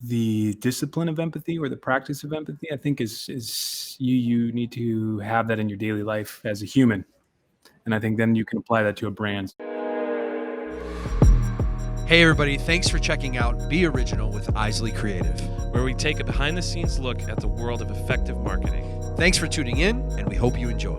the discipline of empathy or the practice of empathy, I think is you need to have that in your daily life as a human. And I think then you can apply that to a brand. Hey everybody, thanks for checking out Be Original with Isley Creative, where we take a behind-the-scenes look at the world of effective marketing. Thanks for tuning in, and we hope you enjoy.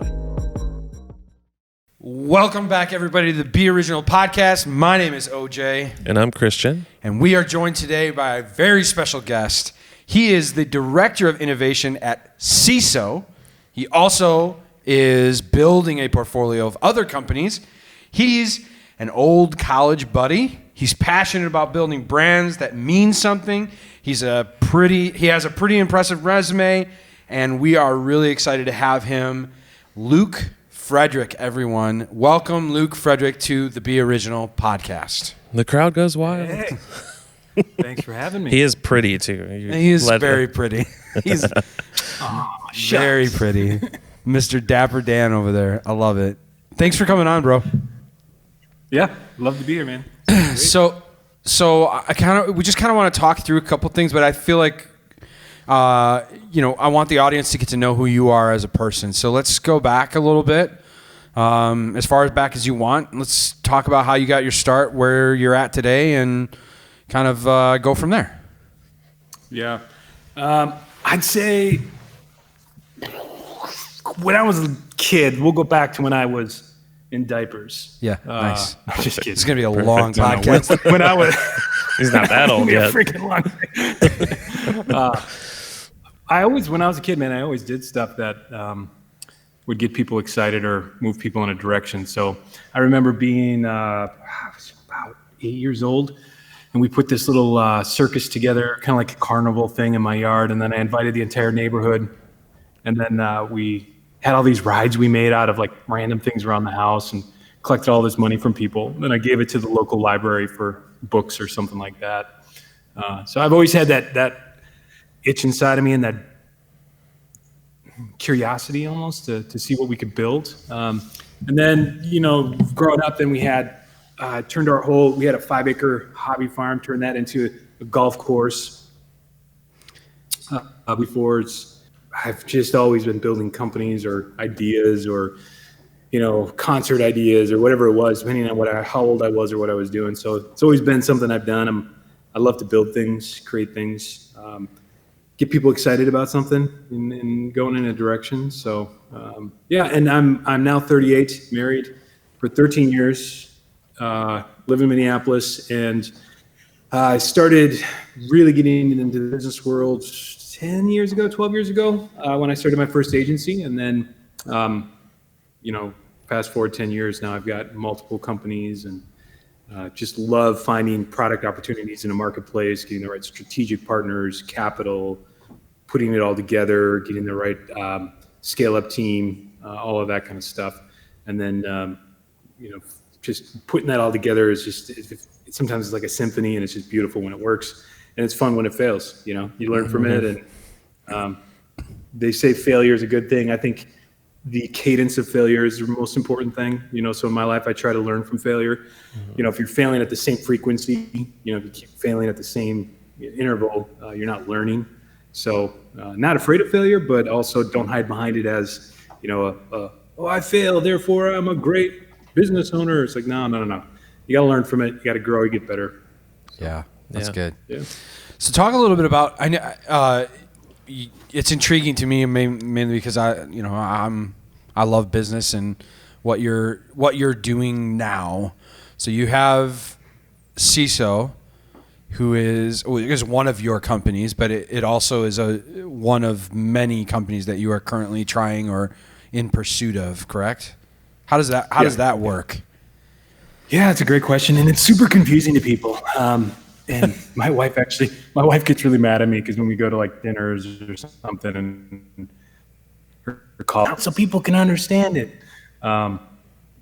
Welcome back, everybody, to the Be Original podcast. My name is OJ. And I'm Christian. And we are joined today by a very special guest. He is the Director of Innovation at Ceso. He also is building a portfolio of other companies. He's an old college buddy. He's passionate about building brands that mean something. He has a pretty impressive resume, and we are really excited to have him. Luke Fredrick, everyone. Welcome, Luke Fredrick, to the Be Original podcast. The crowd goes wild. Hey. Thanks for having me. He is pretty, too. He is very pretty. He's very pretty. Mr. Dapper Dan over there. I love it. Thanks for coming on, bro. Yeah, love to be here, man. So we just kind of want to talk through a couple things, but I feel like, I want the audience to get to know who you are as a person. So let's go back a little bit, as far as back as you want. Let's talk about how you got your start, where you're at today, and kind of go from there. Yeah. I'd say when I was a kid, we'll go back to when I was in diapers. Yeah, nice. I'm just kidding. It's going to be a long podcast. When I was... He's not that old yet. A freaking long thing. When I was a kid, man, I always did stuff that would get people excited or move people in a direction. So I remember being I was about 8 years old, and we put this little circus together, kind of like a carnival thing in my yard. And then I invited the entire neighborhood. And then we had all these rides we made out of like random things around the house and collected all this money from people. Then I gave it to the local library for books or something like that. So I've always had that itch inside of me and that curiosity almost to see what we could build. And then, growing up, then we had we had a 5-acre hobby farm, turned that into a golf course. I've just always been building companies or ideas or, concert ideas or whatever it was, depending on how old I was or what I was doing. So it's always been something I've done. I love to build things, create things, get people excited about something and going in a direction. So, and I'm now 38, married for 13 years, live in Minneapolis, and I started really getting into the business world 12 years ago, when I started my first agency. And then, fast forward 10 years now, I've got multiple companies and just love finding product opportunities in a marketplace, getting the right strategic partners, capital, putting it all together, getting the right scale-up team, all of that kind of stuff. And then, just putting that all together is sometimes it's like a symphony, and it's just beautiful when it works. And it's fun when it fails. You learn from it, and they say failure is a good thing. I think the cadence of failure is the most important thing. So in my life, I try to learn from failure. If you're failing at the same frequency, if you keep failing at the same interval, you're not learning. So not afraid of failure, but also don't hide behind it as, I failed, therefore I'm a great business owner. It's like, no. You got to learn from it. You got to grow, you get better. So, yeah, that's good. Yeah. So talk a little bit about, it's intriguing to me mainly because I love business and what you're doing now. So you have Ceso, who is one of your companies, but it also is one of many companies that you are currently trying or in pursuit of, correct? How does that work? Yeah, it's a great question, and it's super confusing to people. And my wife gets really mad at me because when we go to like dinners or something and her call out so people can understand it.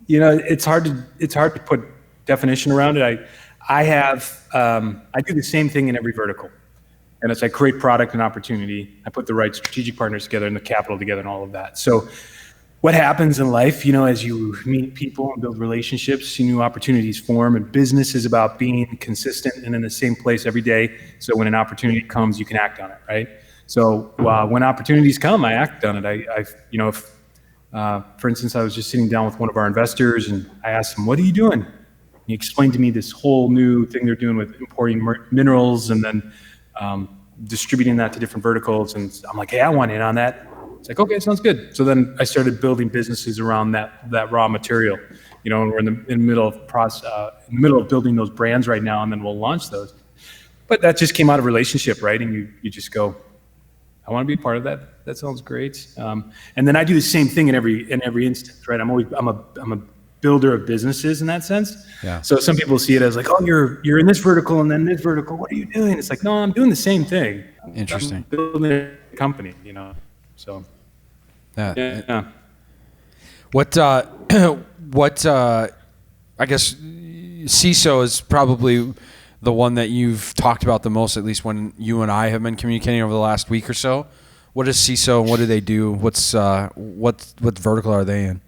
It's hard to put definition around it. I do the same thing in every vertical. And as I create product and opportunity, I put the right strategic partners together and the capital together and all of that. So what happens in life, as you meet people and build relationships, new opportunities form, and business is about being consistent and in the same place every day. So when an opportunity comes, you can act on it, right? So when opportunities come, I act on it. For instance, I was just sitting down with one of our investors and I asked him, "What are you doing?" He explained to me this whole new thing they're doing with importing minerals and then distributing that to different verticals. And I'm like, "Hey, I want in on that." It's like, "Okay, sounds good." So then I started building businesses around that raw material, and we're in the middle of building those brands right now, and then we'll launch those. But that just came out of relationship, right? And you just go, "I want to be part of that. That sounds great." And then I do the same thing in every instance, right? I'm a builder of businesses in that sense. Yeah. So some people see it as like, "Oh, you're in this vertical and then this vertical. What are you doing?" It's like, no, I'm doing the same thing. Interesting. I'm building a company, So. Yeah. What I guess Ceso is probably the one that you've talked about the most, at least when you and I have been communicating over the last week or so. What is Ceso and what do they do? What vertical are they in?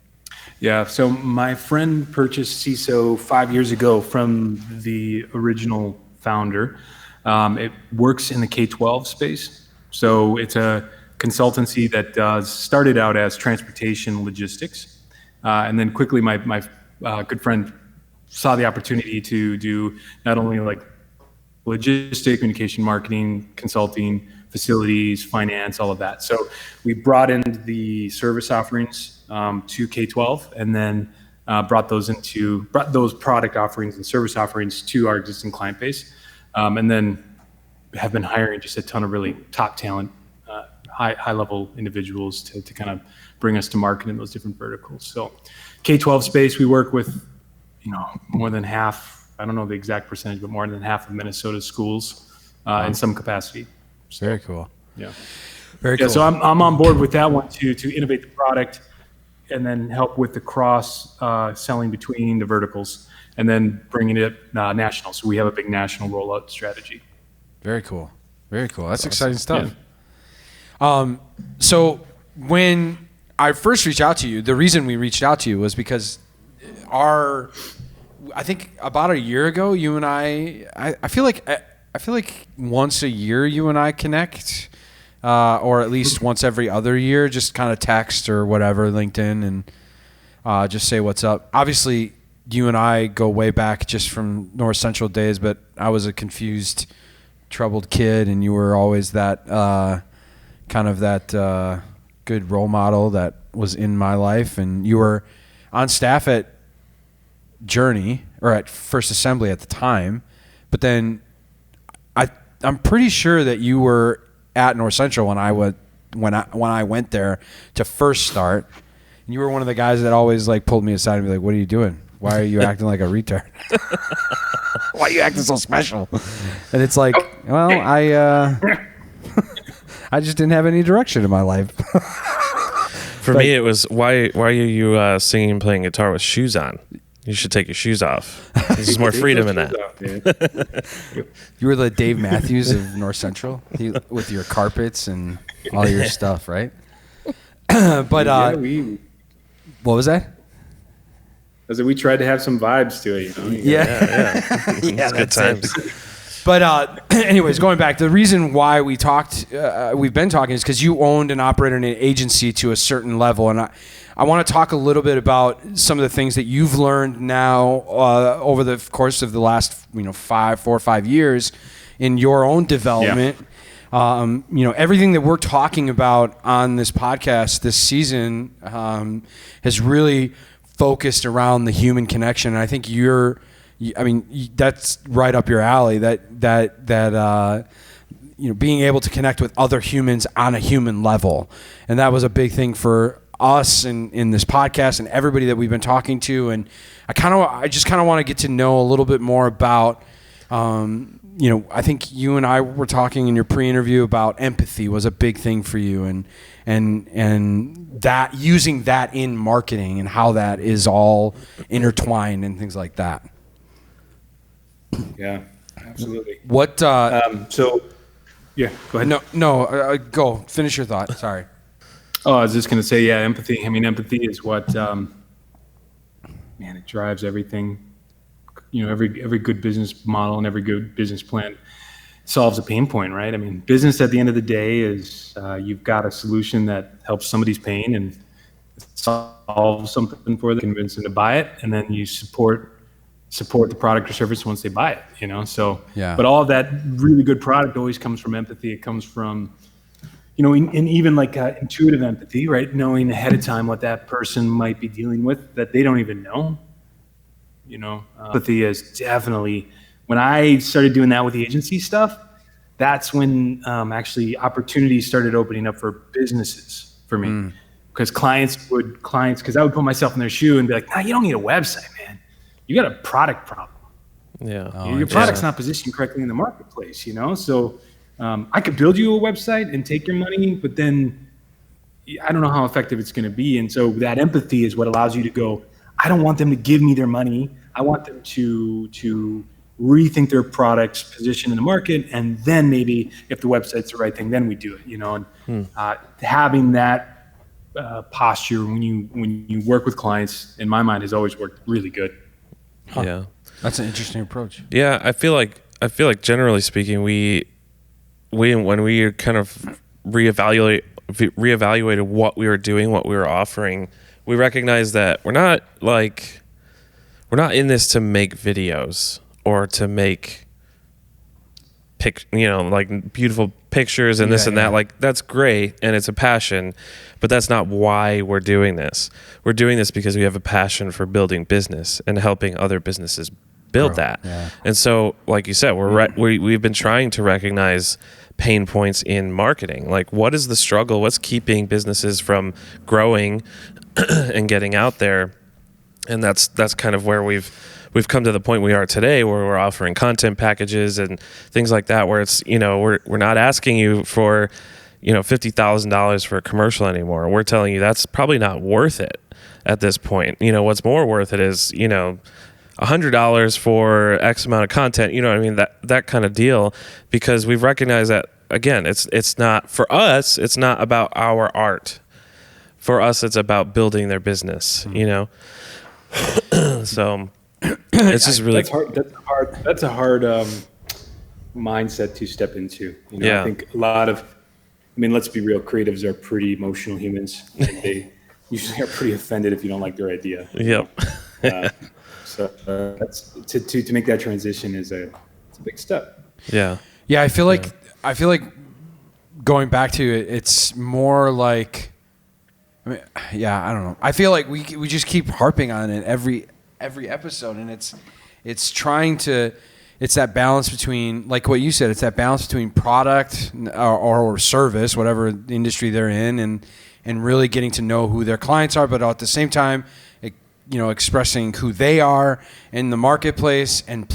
Yeah, so my friend purchased Ceso 5 years ago from the original founder. It works in the K-12 space. So it's a consultancy that started out as transportation logistics. And then quickly my good friend saw the opportunity to do not only like logistic, communication, marketing, consulting, facilities, finance, all of that. So we brought in the service offerings to K-12 and then brought those product offerings and service offerings to our existing client base. And then have been hiring just a ton of really top talent, high level individuals to kind of bring us to market in those different verticals. So K-12 space, we work with, more than half, I don't know the exact percentage, but more than half of Minnesota's schools in some capacity. So, very cool. Yeah. Very cool. So I'm on board with that one to innovate the product and then help with the cross selling between the verticals and then bringing it national. So we have a big national rollout strategy. Very cool. Very cool. That's exciting stuff. Yeah. So when I first reached out to you, the reason we reached out to you was because I think about a year ago, you and I feel like once a year you and I connect, or at least once every other year, just kind of text or whatever, LinkedIn, and just say what's up. Obviously, you and I go way back just from North Central days, but I was a confused, troubled kid, and you were always that kind of that good role model that was in my life. And you were on staff at Journey, or at First Assembly at the time, but then I'm pretty sure that you were at North Central when I went there to first start, and you were one of the guys that always like pulled me aside and be like, "What are you doing? Why are you acting like a retard? Why are you acting so special?" And it's like, well, I just didn't have any direction in my life. For me, it was why are you singing and playing guitar with shoes on? You should take your shoes off. There's more freedom in that. You were the Dave Matthews of North Central with your carpets and all your stuff, right? But what was that? I said we tried to have some vibes to it. Yeah. Yeah, Good times. But anyways, going back, the reason why we've been talking is because you owned and operated an agency to a certain level, and I want to talk a little bit about some of the things that you've learned now over the course of the last 4 or 5 years in your own development. Yeah. Everything that we're talking about on this podcast this season has really focused around the human connection, and I think that's right up your alley. That being able to connect with other humans on a human level, and that was a big thing for us in this podcast and everybody that we've been talking to. And I just kind of want to get to know a little bit more about. I think you and I were talking in your pre-interview about empathy was a big thing for you, and that using that in marketing and how that is all intertwined and things like that. Yeah, absolutely. What? So, yeah, go ahead. No. Go finish your thought. Sorry. Oh, I was just going to say, yeah, empathy. I mean, empathy is what, man, it drives everything. Every good business model and every good business plan solves a pain point, right? I mean, business at the end of the day is you've got a solution that helps somebody's pain and solves something for them, convince them to buy it, and then you support the product or service once they buy it. So yeah. But all of that really good product always comes from empathy. It comes from and even like intuitive empathy, right? Knowing ahead of time what that person might be dealing with that they don't even know. Empathy is definitely, when I started doing that with the agency stuff, that's when actually opportunities started opening up for businesses for me. Because because I would put myself in their shoe and be like, nah, you don't need a website, man. You got a product problem. Yeah. Your product's not positioned correctly in the marketplace, So I could build you a website and take your money, but then I don't know how effective it's going to be. And so that empathy is what allows you to go, I don't want them to give me their money. I want them to rethink their product's position in the market. And then maybe if the website's the right thing, then we do it, and having that posture when you work with clients, in my mind, has always worked really good. Yeah. That's an interesting approach. Yeah. I feel like generally speaking, when we kind of reevaluated what we were doing, what we were offering, we recognized that we're not in this to make videos or to make like beautiful pictures and this and that. Like, that's great and it's a passion, but that's not why we're doing this. We're doing this because we have a passion for building business and helping other businesses build that. Yeah. And so, like you said, we've been trying to recognize pain points in marketing. Like, what is the struggle? What's keeping businesses from growing and getting out there? And that's kind of where we've come to the point we are today, where we're offering content packages and things like that, where it's, we're not asking you for, $50,000 for a commercial anymore. We're telling you that's probably not worth it at this point. What's more worth it is, $100 for X amount of content, what I mean? That kind of deal, because we've recognized that, again, it's not, for us, it's not about our art. For us, it's about building their business, So it's just really that's a hard mindset to step into. Yeah. I think let's be real, creatives are pretty emotional humans. They usually are pretty offended if you don't like their idea. Yep. So that's to make that transition it's a big step. Yeah. Yeah, I feel like going back to it, it's more like, I don't know. I feel like we just keep harping on it every episode, and it's trying to, it's that balance between, like what you said, it's that balance between product or service, whatever industry they're in, and really getting to know who their clients are, but at the same time, expressing who they are in the marketplace and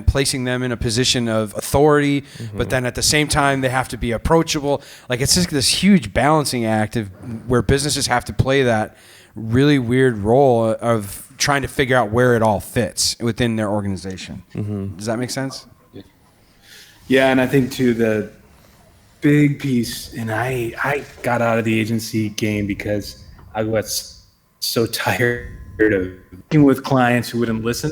placing them in a position of authority, but then at the same time they have to be approachable. Like, it's just this huge balancing act where businesses have to play that really weird role of trying to figure out where it all fits within their organization. Does that make sense? Yeah, and I think too, the big piece, and I got out of the agency game because I was so tired of working with clients who wouldn't listen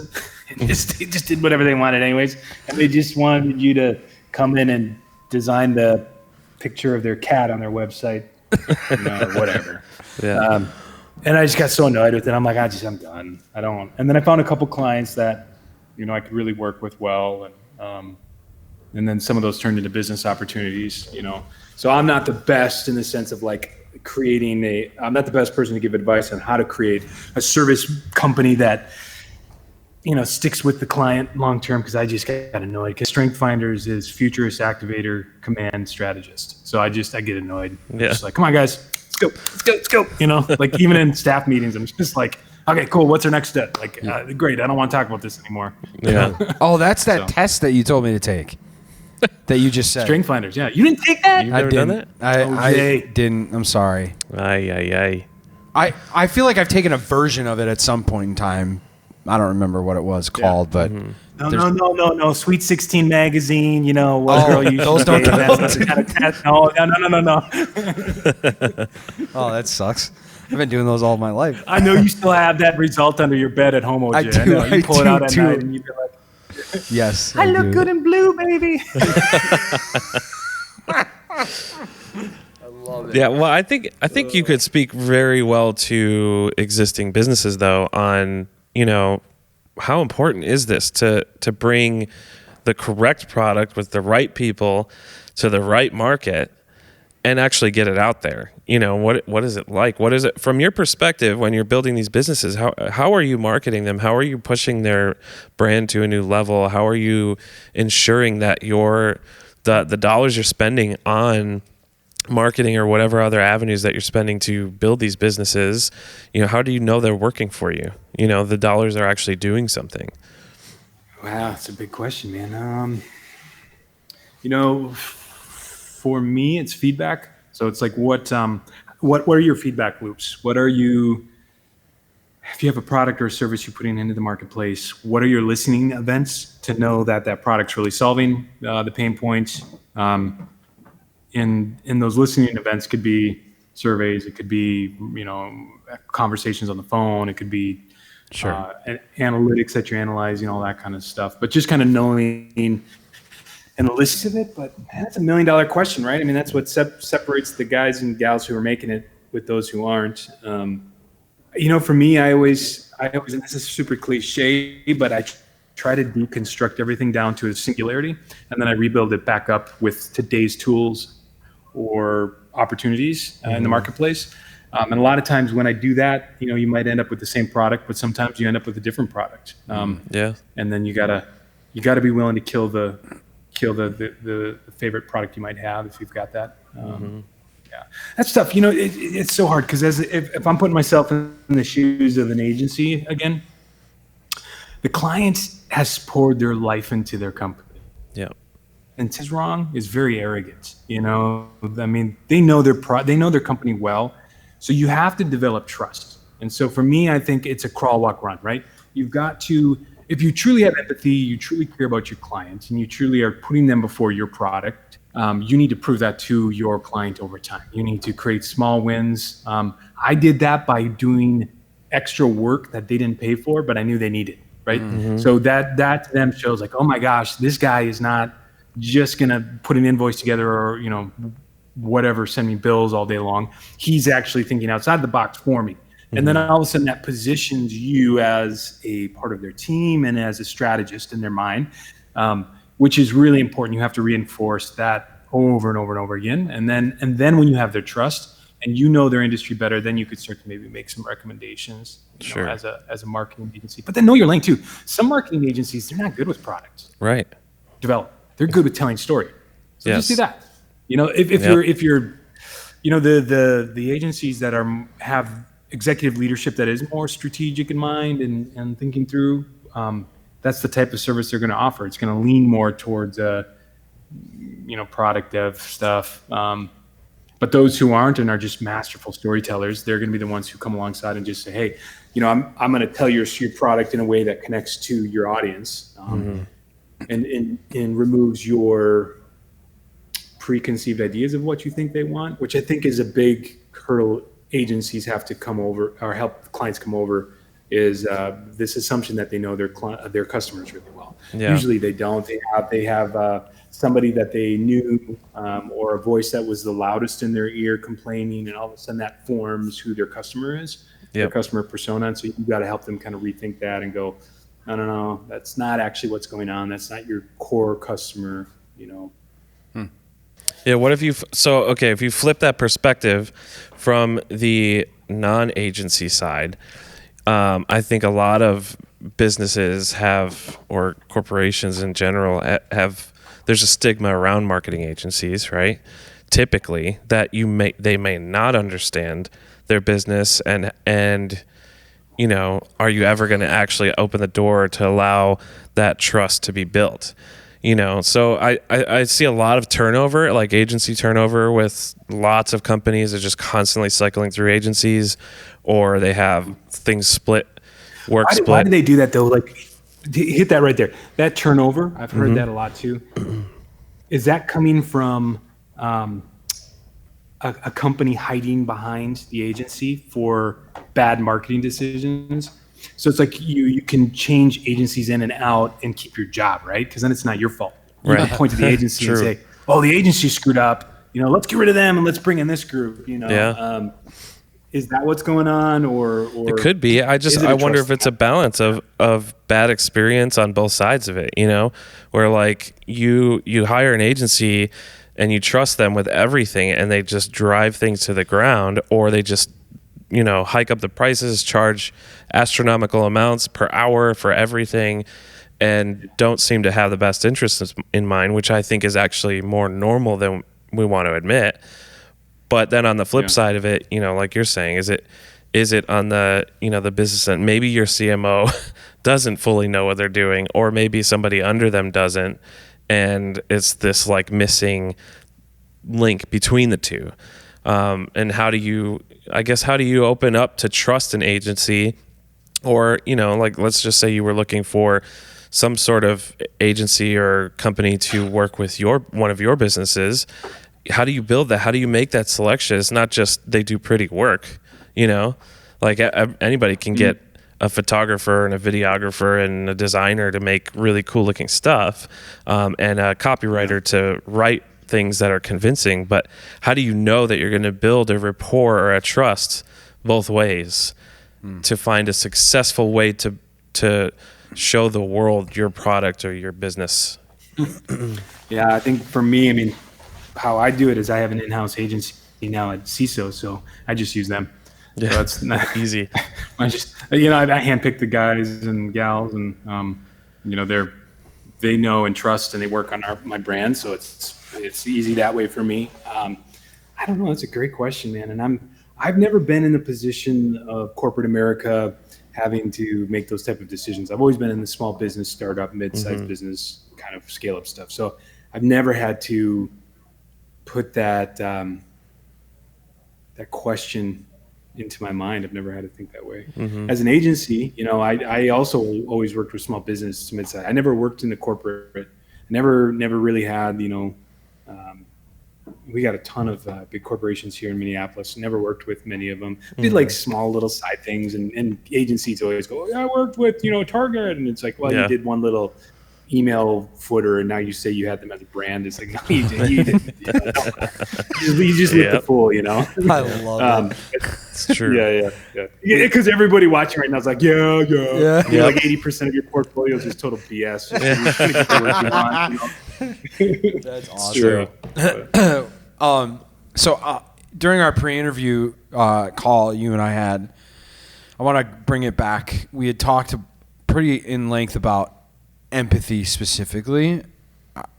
and they just did whatever they wanted anyways, and they just wanted you to come in and design the picture of their cat on their website, or whatever. Yeah. And I just got so annoyed with it. I'm like, I'm done. I don't. And then I found a couple clients that I could really work with well, and then some of those turned into business opportunities. So I'm not the best in the sense of like I'm not the best person to give advice on how to create a service company that, sticks with the client long term, because I just got annoyed. Because Strength Finders is futurist activator command strategist. So I get annoyed. I'm just like, come on, guys, let's go. Like, even in staff meetings, I'm just like, okay, cool. What's our next step? Like, great. I don't want to talk about this anymore. Yeah. Oh, that's that test that you told me to take. That you just said. Strength Finders, yeah. You didn't take that? You've never done that? I didn't. I'm sorry. Ay. I feel like I've taken a version of it at some point in time. I don't remember what it was called, but No. Sweet 16 magazine, you know, what Oh, girl you those should don't date. count. That's the kind of test. No. Oh, that sucks. I've been doing those all my life. I know you still have that result under your bed at home, OJ. I do, know. You I pull it do, out at too. night and you be like, Yes. I look do. good in blue, baby. Yeah, well, I think you could speak very well to existing businesses though on, you know, how important is this to bring the correct product with the right people to the right market and actually get it out there. You know, what is it like? What is it from your perspective when you're building these businesses? How are you marketing them? How are you pushing their brand to a new level? How are you ensuring that the dollars you're spending on marketing or whatever other avenues that you're spending to build these businesses, you know, how do you know they're working for you? You know, the dollars are actually doing something. Wow, that's a big question, man. You know, for me, it's feedback. So it's like, what are your feedback loops? What are you, if you have a product or a service you're putting into the marketplace, what are your listening events to know that product's really solving the pain points? In those listening events could be surveys, it could be, you know, conversations on the phone, it could be analytics that you're analyzing, all that kind of stuff. But just kind of knowing and the list of it. But man, that's $1 million question, right? I mean, that's what separates the guys and gals who are making it with those who aren't. You know, for me, I always, and this is super cliche, but I try to deconstruct everything down to a singularity, and then I rebuild it back up with today's tools or opportunities in the marketplace. And a lot of times when I do that, you know, you might end up with the same product, but sometimes you end up with a different product. And then you gotta be willing to kill the favorite product you might have if you've got that. Yeah, that's tough. You know, it's so hard because if I'm putting myself in the shoes of an agency again, the client has poured their life into their company. Yeah. And is wrong is very arrogant. You know, I mean, they know their company well, so you have to develop trust. And so for me, I think it's a crawl, walk, run. Right? You've got to, if you truly have empathy, you truly care about your clients, and you truly are putting them before your product. You need to prove that to your client over time. You need to create small wins. I did that by doing extra work that they didn't pay for, but I knew they needed. Right? So that to them shows like, oh my gosh, this guy is not just going to put an invoice together or, you know, whatever, send me bills all day long. He's actually thinking outside the box for me. And then all of a sudden that positions you as a part of their team and as a strategist in their mind, which is really important. You have to reinforce that over and over and over again. And then when you have their trust and you know their industry better, then you could start to maybe make some recommendations you know, as a marketing agency. But then know your lane too. Some marketing agencies, they're not good with product. Right. Develop. They're good with telling story. So Yes. just do that. You know, if you're, you know, the agencies that have executive leadership that is more strategic in mind and thinking through, that's the type of service they're going to offer. It's going to lean more towards, you know, product dev stuff. But those who aren't and are just masterful storytellers, they're going to be the ones who come alongside and just say, hey, you know, I'm going to tell your product in a way that connects to your audience. And removes your preconceived ideas of what you think they want, which I think is a big hurdle agencies have to come over or help clients come over, is this assumption that they know their customers really well. Yeah. Usually they don't. They have somebody that they knew or a voice that was the loudest in their ear complaining, and all of a sudden that forms who their customer is, their customer persona. And so you got to help them kind of rethink that and go, no, that's not actually what's going on. That's not your core customer, you know. Yeah. What if if you flip that perspective from the non-agency side, I think a lot of businesses or corporations in general there's a stigma around marketing agencies, right? Typically that they may not understand their business and you know, are you ever going to actually open the door to allow that trust to be built? You know, so I see a lot of turnover, like agency turnover, with lots of companies that are just constantly cycling through agencies, or they have things split, work split. Why do they do that though? Like, hit that right there. That turnover, I've heard that a lot too. Is that coming from a company hiding behind the agency for bad marketing decisions? So it's like you can change agencies in and out and keep your job, right? Because then it's not your fault. You can point to the agency and say, "Oh, the agency screwed up. Let's get rid of them and let's bring in this group." Is that what's going on, or it could be? I wonder if it's a balance of bad experience on both sides of it. Where like you hire an agency and you trust them with everything, and they just drive things to the ground, or they just hike up the prices, charge astronomical amounts per hour for everything, and don't seem to have the best interests in mind, which I think is actually more normal than we want to admit. But then on the flip side of it, like you're saying, is it on the the business end? Maybe your CMO doesn't fully know what they're doing, or maybe somebody under them doesn't, and it's this like missing link between the two. And how do you open up to trust an agency, or like let's just say you were looking for some sort of agency or company to work with one of your businesses. How do you build that? How do you make that selection? It's not just they do pretty work, like anybody can get a photographer and a videographer and a designer to make really cool looking stuff, and a copywriter to write things that are convincing. But how do you know that you're going to build a rapport or a trust both ways to find a successful way to show the world your product or your business? Yeah, I think for me, how I do it is I have an in-house agency now at Ceso, so I just use them. Yeah, so that's not easy. I just I handpick the guys and gals, and they know and trust, and they work on my brand, so it's easy that way for me. I don't know. That's a great question, man. And I've never been in the position of corporate America having to make those type of decisions. I've always been in the small business, startup, mid-sized business kind of scale up stuff. So I've never had to put that question into my mind. I've never had to think that way. As an agency, I also always worked with small business to mid-size. I never worked in the corporate. Never really had, we got a ton of big corporations here in Minneapolis. Never worked with many of them. We did like small little side things, and agencies always go, I worked with, Target. And it's like, well, you did one little email footer, and now you say you had them as a brand. It's like, no, you didn't. You just lit the fool, I love it. It's true. Yeah. Because everybody watching right now is like, yeah. Like 80% of your portfolio is just total BS. That's awesome. So during our pre-interview call you and I had, I want to bring it back. We had talked pretty in length about empathy specifically.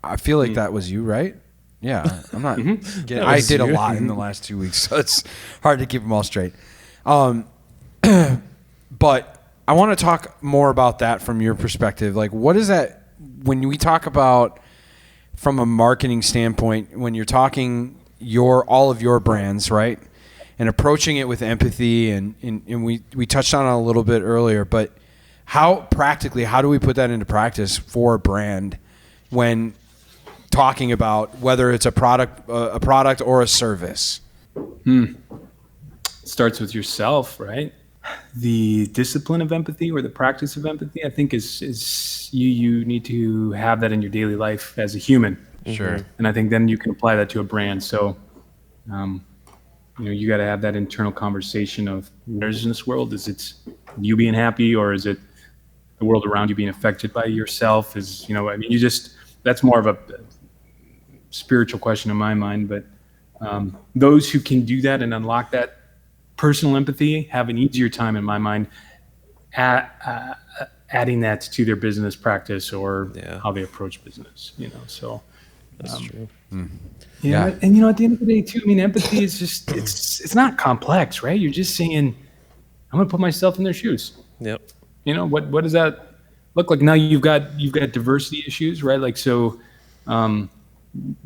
I feel like that was you, right? Yeah, I'm not. I did a lot in the last 2 weeks, so it's hard to keep them all straight. But I want to talk more about that from your perspective. Like, what is that when we talk about from a marketing standpoint? When you're talking all of your brands, right, and approaching it with empathy, and we touched on it a little bit earlier, but how do we put that into practice for a brand when talking about whether it's a product or a service? It starts with yourself, right? The discipline of empathy or the practice of empathy, I think is you need to have that in your daily life as a human. Sure. And I think then you can apply that to a brand. So, you got to have that internal conversation of where's in this world? Is it you being happy, or is it the world around you being affected by yourself? That's more of a spiritual question in my mind, but those who can do that and unlock that personal empathy have an easier time, in my mind, adding that to their business practice or how they approach business. So that's true. Yeah, and at the end of the day, too, empathy is just it's not complex, right? You're just saying, I'm going to put myself in their shoes. Yep. What does that look like? Now you've got diversity issues, right? Like, so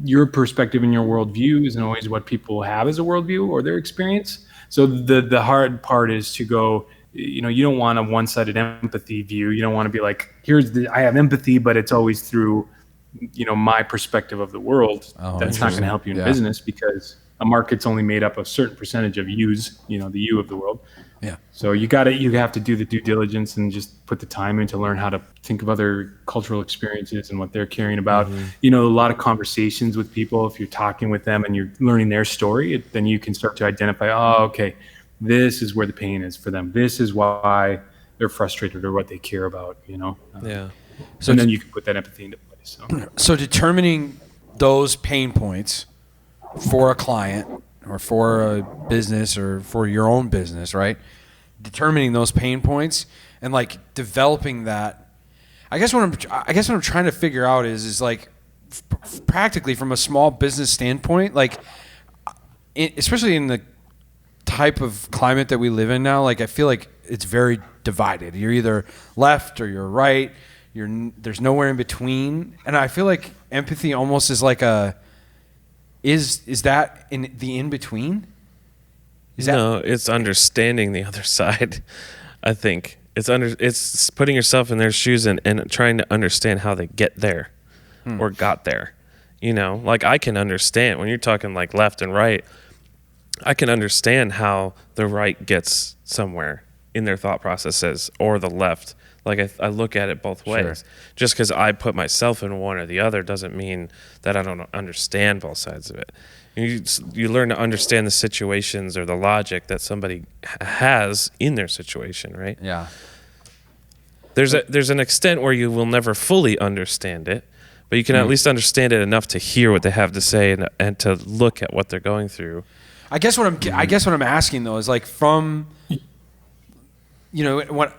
your perspective and your worldview isn't always what people have as a worldview or their experience. So the hard part is to go, you don't want a one-sided empathy view. You don't want to be like, I have empathy, but it's always through, my perspective of the world. That's not going to help you in business, because a market's only made up of a certain percentage of yous, the you of the world. Yeah. So you have to do the due diligence and just put the time in to learn how to think of other cultural experiences and what they're caring about. A lot of conversations with people, if you're talking with them and you're learning their story, then you can start to identify, okay, this is where the pain is for them. This is why they're frustrated or what they care about, Yeah. So then you can put that empathy into place. So determining those pain points for a client or for a business or for your own business, right? Determining those pain points and like developing that. I guess what I'm trying to figure out is like practically from a small business standpoint, like especially in the type of climate that we live in now, like I feel like it's very divided. You're either left or you're right. There's nowhere in between, and I feel like empathy almost is like is that in the in between? No, it's understanding the other side. I think it's putting yourself in their shoes and trying to understand how they get there or got there. Like I can understand when you're talking like left and right. I can understand how the right gets somewhere in their thought processes or the left. Like I look at it both ways. Sure. Just because I put myself in one or the other doesn't mean that I don't understand both sides of it. You learn to understand the situations or the logic that somebody has in their situation, right? Yeah. There's an extent where you will never fully understand it, but you can at least understand it enough to hear what they have to say and to look at what they're going through. I guess what I'm asking though is like from, what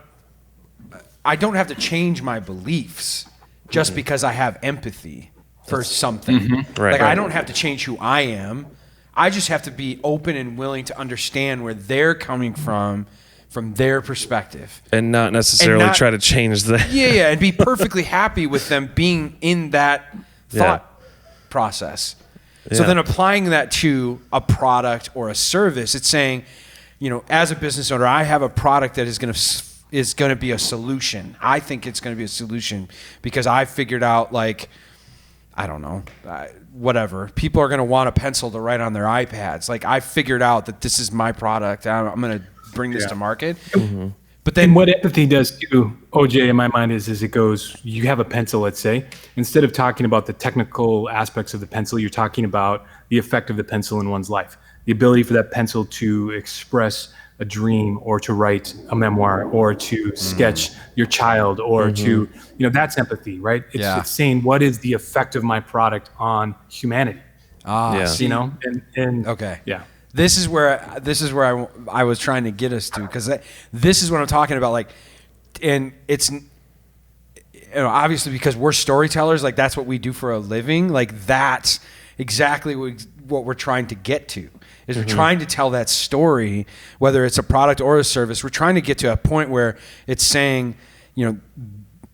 I don't have to change my beliefs just because I have empathy for something. Right. Like I don't have to change who I am. I just have to be open and willing to understand where they're coming from their perspective, and not necessarily try to change that. Yeah, and be perfectly happy with them being in that thought process. So then applying that to a product or a service, it's saying, as a business owner, I have a product that is going to be a solution. I think it's going to be a solution because I figured out, like, I don't know, whatever. People are going to want a pencil to write on their iPads. Like, I figured out that this is my product. I'm going to bring this to market. But then what empathy does too, OJ, in my mind is it goes, you have a pencil, let's say, instead of talking about the technical aspects of the pencil, you're talking about the effect of the pencil in one's life, the ability for that pencil to express a dream or to write a memoir or to sketch your child or to, that's empathy, right? It's saying, what is the effect of my product on humanity? Okay. Yeah. This is where I was trying to get us to, because this is what I'm talking about. Like, and it's obviously because we're storytellers, like that's what we do for a living. Like that's exactly what we're trying to get to. Is we're trying to tell that story, whether it's a product or a service. We're trying to get to a point where it's saying, and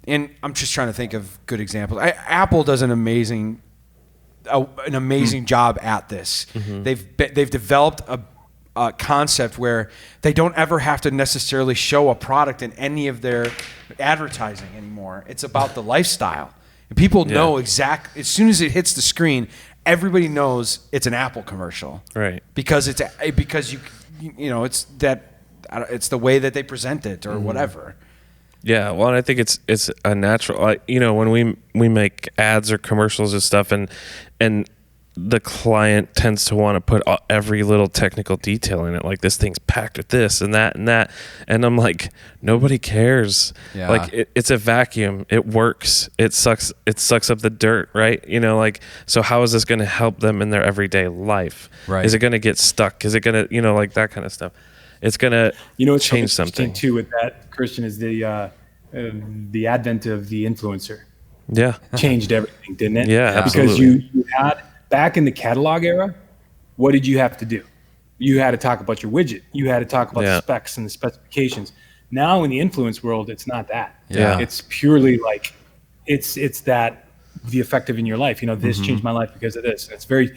I'm just trying to think of good examples. Apple does an amazing job at this. They've developed a concept where they don't ever have to necessarily show a product in any of their advertising anymore. It's about the lifestyle. And people know exactly, as soon as it hits the screen, everybody knows it's an Apple commercial. Right. Because it's the way that they present it or whatever. Yeah, well, and I think it's a natural, when we make ads or commercials and stuff, and the client tends to want to put every little technical detail in it, like this thing's packed with this and that, and I'm like, nobody cares. Yeah. Like it's a vacuum. It works. It sucks up the dirt, right? So how is this going to help them in their everyday life? Right. Is it going to get stuck? Is it going to, like that kind of stuff? It's going to change something. Too with that, Christian, is the advent of the influencer. Yeah. Changed everything, didn't it? Yeah, absolutely. Because you had, back in the catalog era, what did you have to do? You had to talk about your widget. You had to talk about the specs and the specifications. Now in the influence world, it's not that. Yeah. It's purely like, it's that the effective in your life. This changed my life because of this. It's very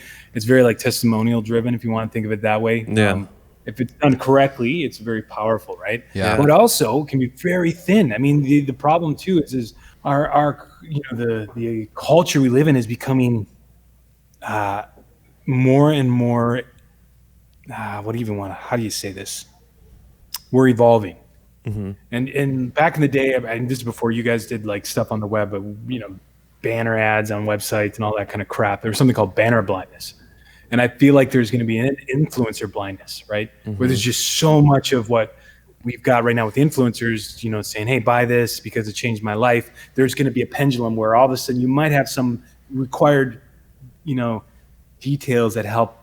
like testimonial driven, if you want to think of it that way. Yeah. if it's done correctly, it's very powerful, right? Yeah. But also can be very thin. I mean, the problem too is our the culture we live in is becoming more and more. How do you say this? We're evolving. And back in the day, and this is before you guys did like stuff on the web, but banner ads on websites and all that kind of crap. There was something called banner blindness. And I feel like there's going to be an influencer blindness, right? Where there's just so much of what we've got right now with influencers, saying, hey, buy this because it changed my life. There's going to be a pendulum where all of a sudden you might have some required, details that help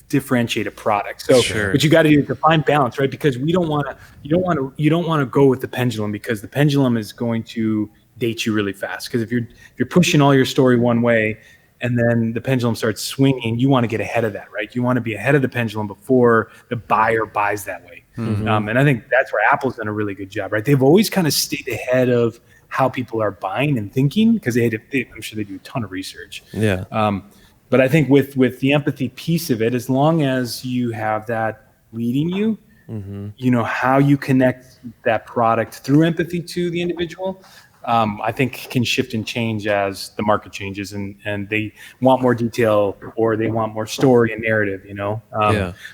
differentiate a product. So what you got to do is to find balance, right? Because you don't want to go with the pendulum, because the pendulum is going to date you really fast. Because if you're pushing all your story one way, and then the pendulum starts swinging, you want to get ahead of that, right? You want to be ahead of the pendulum before the buyer buys that way. And I think that's where Apple's done a really good job, right? They've always kind of stayed ahead of how people are buying and thinking, because I'm sure they do a ton of research. Yeah. But I think with the empathy piece of it, as long as you have that leading you, how you connect that product through empathy to the individual, I think can shift and change as the market changes, and they want more detail or they want more story and narrative,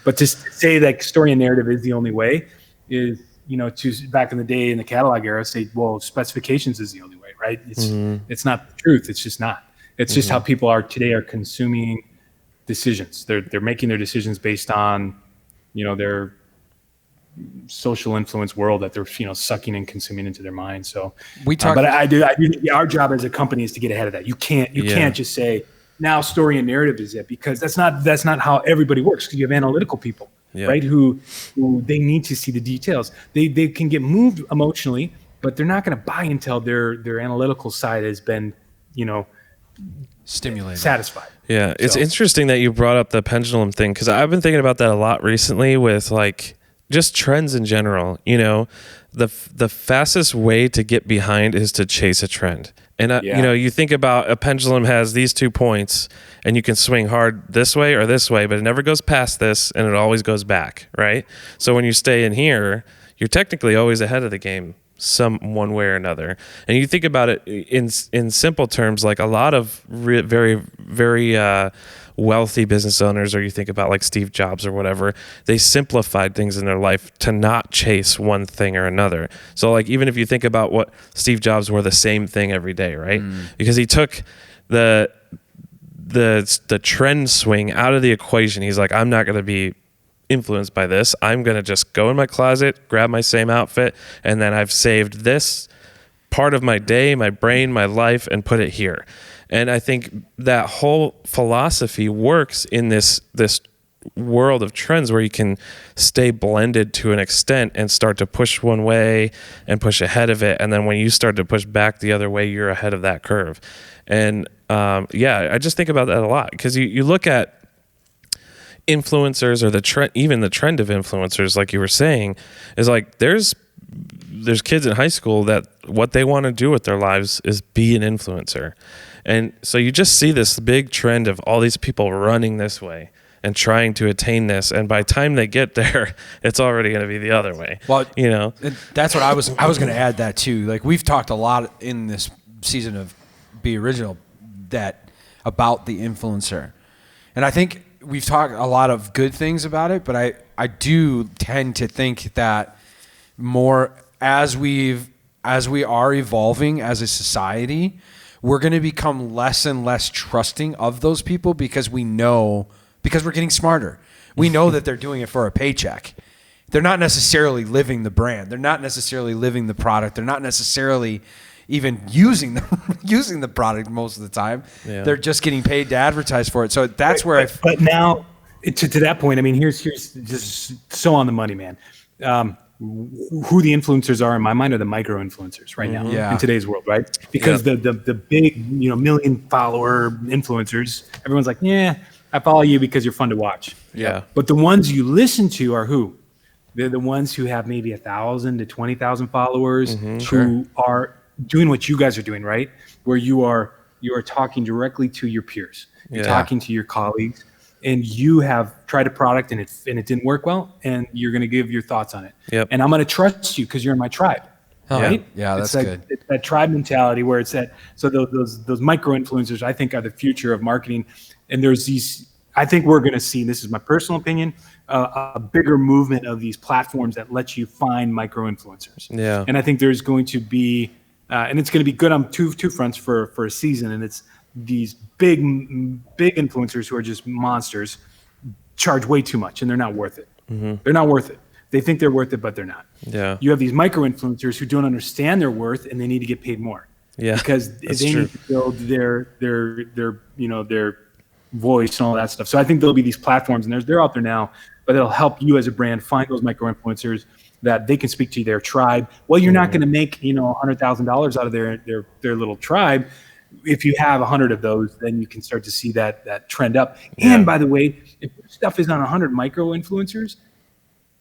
But to say that story and narrative is the only way is, to back in the day in the catalog era, say, well, specifications is the only way, right? It's not the truth. It's just not. It's just how people are consuming decisions. They're making their decisions based on, their social influence world that they're sucking and consuming into their mind. So but I do think our job as a company is to get ahead of that. You can't just say now story and narrative is it, because that's not how everybody works. Because you have analytical people, right, who they need to see the details. They can get moved emotionally, but they're not going to buy until their analytical side has been stimulated, satisfied. Yeah, it's interesting that you brought up the pendulum thing, because I've been thinking about that a lot recently with like just trends in general. The fastest way to get behind is to chase a trend. And you think about a pendulum has these 2 points, and you can swing hard this way or this way, but it never goes past this, and it always goes back, right? So when you stay in here, you're technically always ahead of the game, one way or another. And you think about it in simple terms, like a lot of very, very wealthy business owners, or you think about like Steve Jobs or whatever, they simplified things in their life to not chase one thing or another. So like, even if you think about what Steve Jobs wore the same thing every day, right? Because he took the trend swing out of the equation. He's like, I'm not going to be influenced by this. I'm going to just go in my closet, grab my same outfit, and then I've saved this part of my day, my brain, my life, and put it here. And I think that whole philosophy works in this world of trends, where you can stay blended to an extent and start to push one way and push ahead of it. And then when you start to push back the other way, you're ahead of that curve. And I just think about that a lot, because you look at influencers, or even the trend of influencers, like you were saying, is like there's kids in high school that what they want to do with their lives is be an influencer. And so you just see this big trend of all these people running this way and trying to attain this, and by the time they get there, it's already going to be the other way. Well, that's what I was going to add that too. Like, we've talked a lot in this season of Be Original about the influencer, and I think we've talked a lot of good things about it, but I do tend to think that more as we are evolving as a society, we're going to become less and less trusting of those people, because we're getting smarter. We know that they're doing it for a paycheck. They're not necessarily living the brand. They're not necessarily living the product. They're not necessarily even using the product most of the time. Yeah. They're just getting paid to advertise for it. So that's where But now, to that point, I mean, here's just so on the money, man. Who the influencers are in my mind are the micro influencers right now in today's world, right? Because the big, million follower influencers, everyone's like, yeah, I follow you because you're fun to watch. Yeah. But the ones you listen to are who? They're the ones who have maybe 1,000 to 20,000 followers, who are doing what you guys are doing, right? Where you are talking directly to your peers. You're talking to your colleagues. and you have tried a product and it didn't work well, and you're going to give your thoughts on it. Yep. And I'm going to trust you because you're in my tribe. Right? Yeah, that's it's good. It's that tribe mentality where it's that. So those micro influencers, I think, are the future of marketing. And there's these. I think we're going to see. This is my personal opinion. A bigger movement of these platforms that let you find micro influencers. Yeah. And I think there's going to be, and it's going to be good on two fronts for a season. And it's these big influencers who are just monsters, charge way too much, and they're not worth it. Mm-hmm. They're not worth it. They think they're worth it, but they're not. Yeah. You have these micro influencers who don't understand their worth, and they need to get paid more. Yeah. Because they true. need to build their voice and all that stuff. So I think there'll be these platforms, and they're out there now, but it'll help you as a brand find those micro influencers that they can speak to their tribe. Well, you're not going to make $100,000 out of their little tribe. If you have 100 of those, then you can start to see that trend up. Yeah. And by the way, if your stuff is on 100 micro influencers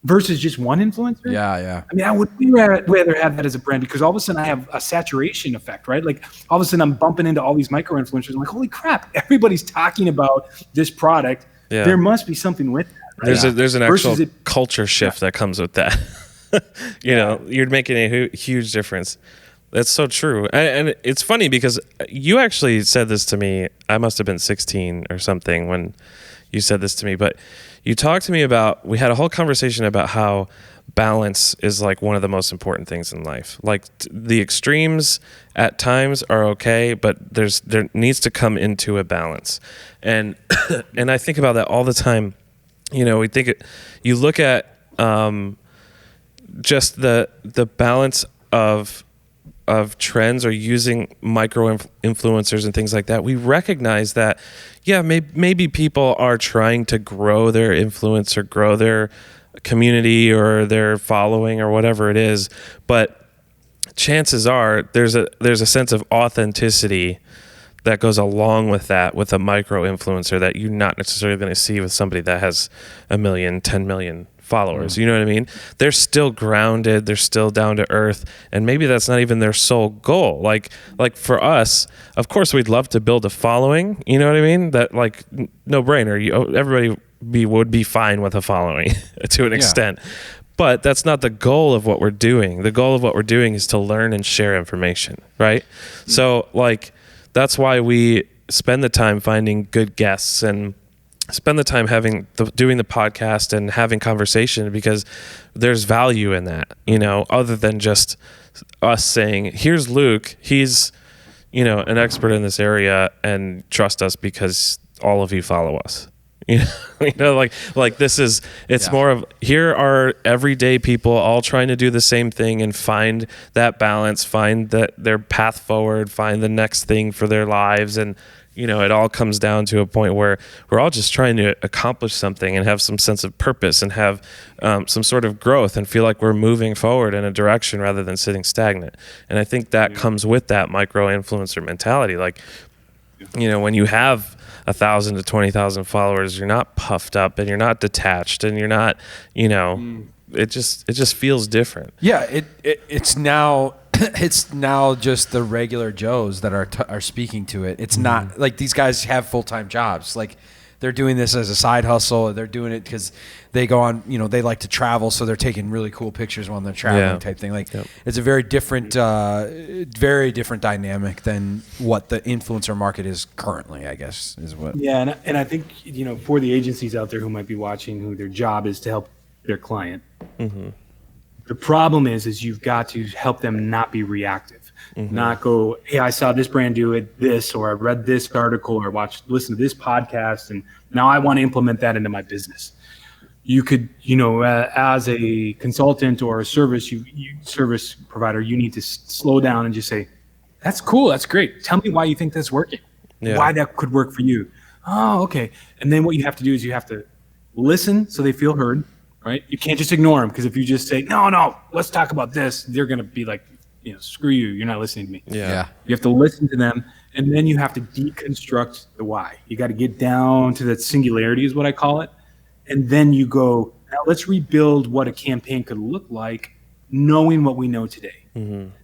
versus just one influencer. Yeah. I mean, I would rather have that as a brand, because all of a sudden I have a saturation effect, right? Like all of a sudden I'm bumping into all these micro influencers. I'm like, holy crap, everybody's talking about this product. Yeah. There must be something with that. Right? There's an actual culture shift that comes with that. You're making a huge difference. That's so true. And it's funny because you actually said this to me. I must have been 16 or something when you said this to me, but you talked to me about, we had a whole conversation about how balance is like one of the most important things in life. Like the extremes at times are okay, but there needs to come into a balance. And and I think about that all the time. You look at just the balance of trends or using micro influencers and things like that. We recognize that, maybe people are trying to grow their influence or grow their community or their following or whatever it is, but chances are there's a sense of authenticity that goes along with that, with a micro influencer, that you're not necessarily going to see with somebody that has 1 million, 10 million followers. You know what I mean? They're still grounded, they're still down to earth, and maybe that's not even their sole goal. Like for us, of course we'd love to build a following, you know what I mean? That like no brainer. Everybody would be fine with a following to an extent. But that's not the goal of what we're doing. The goal of what we're doing is to learn and share information, right? So like that's why we spend the time finding good guests and spend the time doing the podcast and having conversation, because there's value in that, other than just us saying, here's Luke, he's, an expert in this area, and trust us because all of you follow us. Like this is, it's more of, here are everyday people all trying to do the same thing and find that balance, find their path forward, find the next thing for their lives. And, it all comes down to a point where we're all just trying to accomplish something and have some sense of purpose and have some sort of growth and feel like we're moving forward in a direction rather than sitting stagnant. And I think that comes with that micro influencer mentality. Like, when you have 1,000 to 20,000 followers, you're not puffed up and you're not detached and you're not, it just feels different. Yeah, it's now it's now just the regular Joes that are speaking to it. It's not like these guys have full-time jobs. Like they're doing this as a side hustle. They're doing it because they go on, they like to travel, so they're taking really cool pictures while they're traveling type thing. Like it's a very different dynamic than what the influencer market is currently, I guess, is what. Yeah, and I think, for the agencies out there who might be watching, who their job is to help their client, the problem is you've got to help them not be reactive, not go, hey, I saw this brand do this, or I read this article, or listen to this podcast, and now I want to implement that into my business. You could, as a consultant or a service provider, you need to slow down and just say, that's cool, that's great. Tell me why you think that's working, why that could work for you. Oh, okay. And then what you have to do is you have to listen so they feel heard. Right? You can't just ignore them, because if you just say, no, let's talk about this, they're going to be like, screw you, you're not listening to me. Yeah. You have to listen to them, and then you have to deconstruct the why. You got to get down to that singularity, is what I call it. And then you go, now let's rebuild what a campaign could look like, knowing what we know today.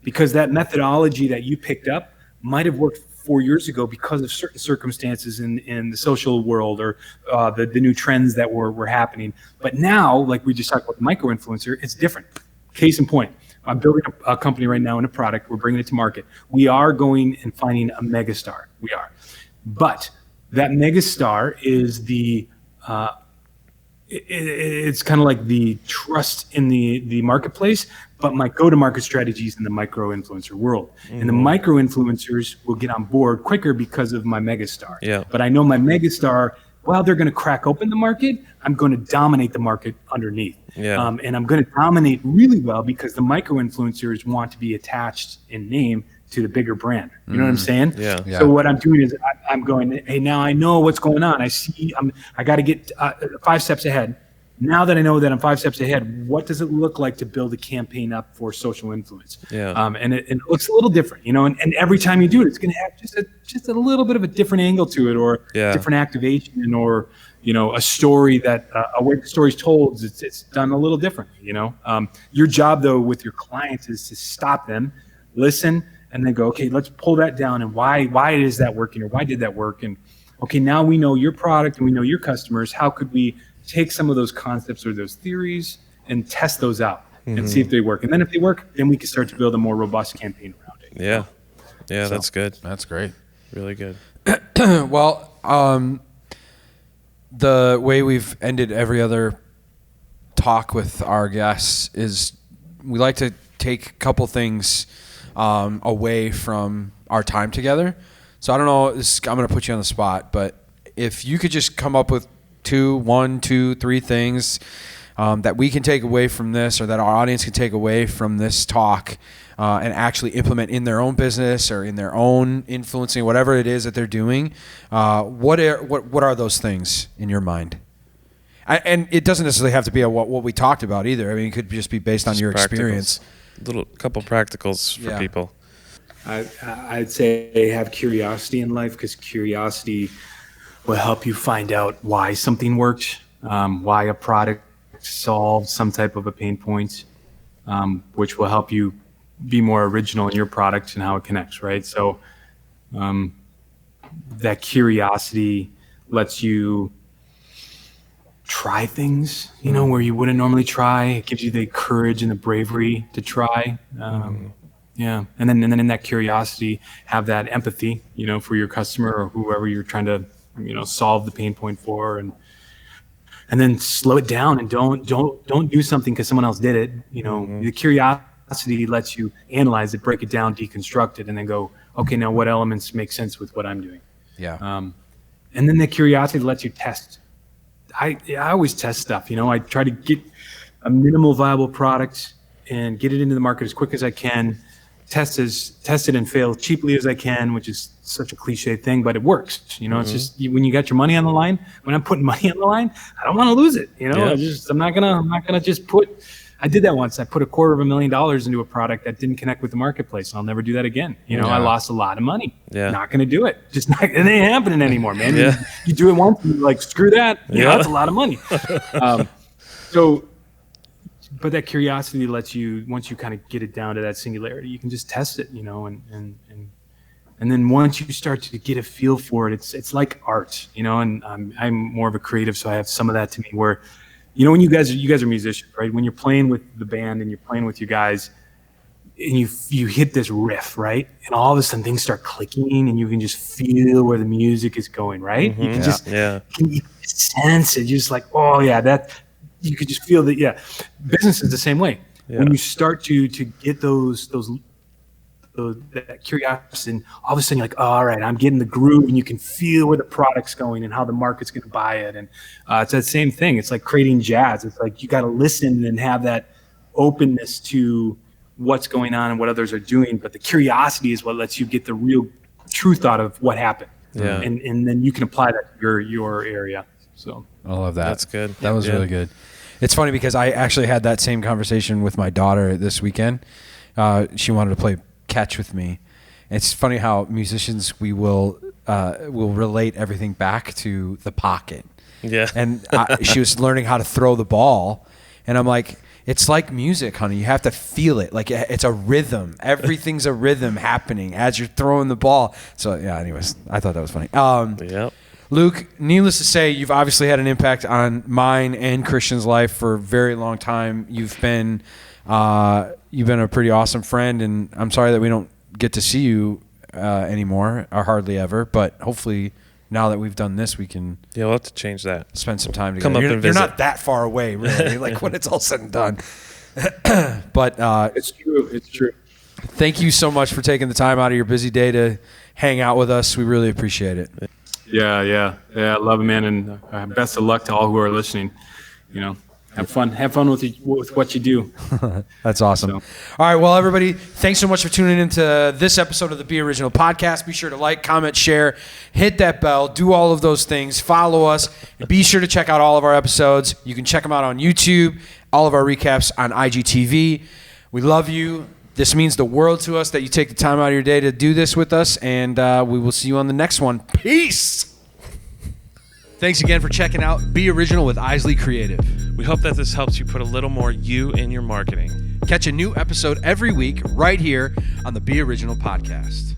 Because that methodology that you picked up might have worked 4 years ago because of certain circumstances in the social world or the new trends that were happening. But now, like we just talked about the micro influencer, it's different. Case in point, I'm building a company right now in a product. We're bringing it to market. We are going and finding a megastar. We are. But that megastar is it's kind of like the trust in the marketplace, but my go-to-market strategies in the micro-influencer world. And the micro-influencers will get on board quicker because of my megastar. Yeah. But I know my megastar, while they're going to crack open the market, I'm going to dominate the market underneath. Yeah. And I'm going to dominate really well because the micro-influencers want to be attached in name to the bigger brand. You know what I'm saying? Yeah. Yeah. So what I'm doing is I'm going, hey, now I know what's going on. I got to get 5 steps ahead. Now that I know that I'm 5 steps ahead, what does it look like to build a campaign up for social influence? Yeah. And it looks a little different, and every time you do it, it's going to have just a little bit of a different angle to it, or different activation, or a story that a way the story's told. It's done a little differently. Your job though with your clients is to stop them, listen, and then go, okay, let's pull that down, and why is that working, or why did that work? And okay, now we know your product and we know your customers. How could we take some of those concepts or those theories and test those out and see if they work? And then if they work, then we can start to build a more robust campaign around it. Yeah. Yeah, that's good. That's great. Really good. Well, the way we've ended every other talk with our guests is we like to take a couple things away from our time together. So I don't know, I'm going to put you on the spot, but if you could just come up with 1, 2, 3 things that we can take away from this, or that our audience can take away from this talk and actually implement in their own business or in their own influencing, whatever it is that they're doing, what are those things in your mind? And it doesn't necessarily have to be what we talked about either. I mean, it could just be based on your experience. Couple practicals for people. I'd say have curiosity in life, because curiosity will help you find out why something works, why a product solves some type of a pain point, which will help you be more original in your product and how it connects, right? So that curiosity lets you try things, where you wouldn't normally try. It gives you the courage and the bravery to try. Yeah. And then in that curiosity, have that empathy, for your customer or whoever you're trying to, solve the pain point for, and then slow it down and don't do something because someone else did it. The curiosity lets you analyze it, break it down, deconstruct it, and then go, okay, now what elements make sense with what I'm doing? Yeah. And then the curiosity lets you test. I always test stuff. I try to get a minimal viable product and get it into the market as quick as I can. Test it and fail cheaply as I can, which is such a cliche thing, but it works. It's just when you got your money on the line. When I'm putting money on the line, I don't want to lose it. I'm not gonna just put. I did that once. I put $250,000 into a product that didn't connect with the marketplace. I'll never do that again. I lost a lot of money. Yeah. Not gonna do it. Just not. It ain't happening anymore, man. Yeah. You do it once, and you're like, screw that. That's a lot of money. But that curiosity lets you, once you kind of get it down to that singularity, you can just test it, and then once you start to get a feel for it, it's like art, and I'm more of a creative, so I have some of that to me where, when you guys are musicians, right? When you're playing with the band and you're playing with you guys, and you hit this riff, right? And all of a sudden things start clicking, and you can just feel where the music is going, right? You can you can sense it. You're just like, oh yeah, you could just feel that. Yeah, business is the same way. Yeah. When you start to get that curiosity, and all of a sudden you're like, oh, all right, I'm getting the groove, and you can feel where the product's going and how the market's going to buy it. And it's that same thing. It's like creating jazz. It's like you got to listen and have that openness to what's going on and what others are doing. But the curiosity is what lets you get the real truth out of what happened. Yeah. And then you can apply that to your area. So I love that. That's good. That was really good. It's funny because I actually had that same conversation with my daughter this weekend. She wanted to play catch with me. It's funny how musicians, we will relate everything back to the pocket. Yeah. And she was learning how to throw the ball, and I'm like, It's like music, honey. You have to feel it. Like it's a rhythm. Everything's a rhythm happening as you're throwing the ball. So yeah, anyways, I thought that was funny. Yep. Luke, needless to say, you've obviously had an impact on mine and Christian's life for a very long time. You've been a pretty awesome friend, and I'm sorry that we don't get to see you anymore, or hardly ever. But hopefully, now that we've done this, we can We'll have to change that. spend some time together. Come up you're, and you're visit. not that far away, really. Like when it's all said and done. But It's true. It's true. thank you so much for taking the time out of your busy day to hang out with us. We really appreciate it. Yeah. I love it, man. And best of luck to all who are listening. Have fun with what you do. That's awesome. So. All right. Well, everybody, thanks so much for tuning into this episode of the Be Original podcast. Be sure to like, comment, share, hit that bell, do all of those things. Follow us. And be sure to check out all of our episodes. You can check them out on YouTube, all of our recaps on IGTV. We love you. This means the world to us that you take the time out of your day to do this with us. And we will see you on the next one. Peace. Thanks again for checking out Be Original with Isley Creative. We hope that this helps you put a little more you in your marketing. Catch a new episode every week right here on the Be Original podcast.